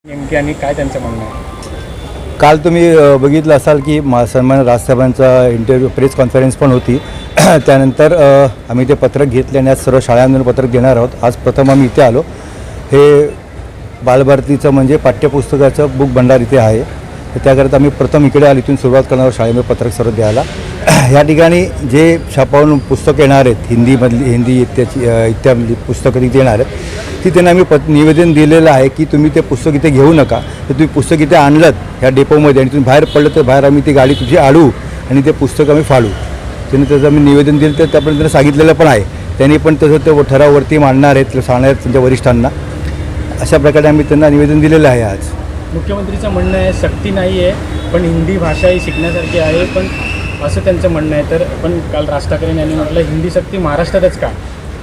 नेमके आणि काय त्यांचं म्हणणं आहे? काल तुम्ही बघितलं असाल की सन्माननीय राजसाहेबांचा इंटरव्ह्यू प्रेस कॉन्फरन्स पण होती. त्यानंतर आम्ही ते पत्रक घेतले आणि आज सर्व शाळांमधून पत्रक देणार आहोत. आज प्रथम आम्ही इथे आलो. हे बालभारतीचं म्हणजे पाठ्यपुस्तकाचं बुक भंडार इथे आहे. तर त्याकरता आम्ही प्रथम इकडे आलो. इथून सुरुवात करणार आहोत शाळेमध्ये पत्रक सर्व द्यायला. ह्या ठिकाणी जे छापावून पुस्तकं येणार आहेत हिंदी इत्यादी पुस्तकं तिथे येणार आहेत ती त्यांना आम्ही निवेदन दिलेलं आहे की तुम्ही ते पुस्तक इथे घेऊ नका. तर तुम्ही पुस्तक इथे आणलं ह्या डेपोमध्ये आणि तुम्ही बाहेर पडलं तर बाहेर आम्ही ती गाडी तुझी अडवू आणि ते पुस्तक आम्ही फाडू. त्यांनी त्याचं आम्ही निवेदन दिलं तर त्यापर्यंत त्यांना सांगितलेलं पण आहे. त्यांनी पण तसं ते ठराववरती मांडणार आहेत सांगणार आहेत त्यांच्या वरिष्ठांना. अशा प्रकारे आम्ही त्यांना निवेदन दिलेलं आहे. आज मुख्यमंत्रीचं म्हणणं आहे सक्ती नाही आहे पण हिंदी भाषा ही शिकण्यासारखी आहे, पण असं त्यांचं म्हणणं आहे. तर पण काल राज ठाकरे यांनी म्हटलं हिंदी सक्ती महाराष्ट्रातच का,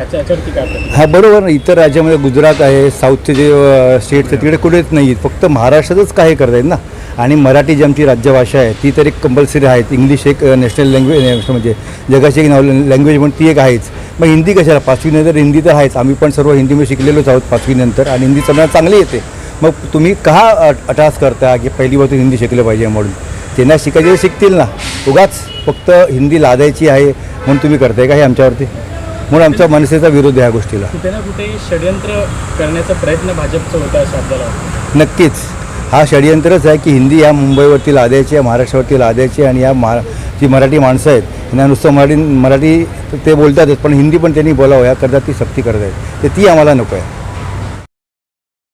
याच्यावरती काय करतात? हा बरोबर ना. इतर राज्यामध्ये गुजरात आहे, साऊथचे जे स्टेट्स आहेत तिकडे कुठेच नाही आहेत. फक्त महाराष्ट्रातच काय करत आहेत ना. आणि मराठी जी आमची राज्यभाषा आहे ती तर एक कंपल्सरी आहे. इंग्लिश एक नॅशनल लँग्वेज म्हणजे जगाची एक लँग्वेज म्हणून ती एक आहेच. मग हिंदी कशाला? 5वी नंतर हिंदी तर आहेच. आम्ही पण सर्व हिंदीमध्ये शिकलेलोच आहोत 5वी नंतर आणि हिंदी सगळ्यांना चांगली येते. मग तुम्ही का अटास करता की पहिली बाजू हिंदी शिकलं पाहिजे म्हणून? त्यांना शिकायचे शिकतील ना. उगाच फक्त हिंदी लादायची आहे म्हणून तुम्ही करताय का हे आमच्यावरती? म्हणून आमचा मनसेचा विरोध आहे ह्या गोष्टीला. कुठे ना कुठे षडयंत्र करण्याचा प्रयत्न भाजपचं होता असं आपल्याला वाटतं. नक्कीच हा षडयंत्रच आहे की हिंदी या मुंबईवरती लादायची आहे, महाराष्ट्रावरती लादायची आणि या जी मराठी माणसं आहेत त्यांना नुसतं मराठी ते बोलतातच पण हिंदी पण त्यांनी बोलावं याकरता ती सक्ती करत आहेत. तर ती आम्हाला नको आहे.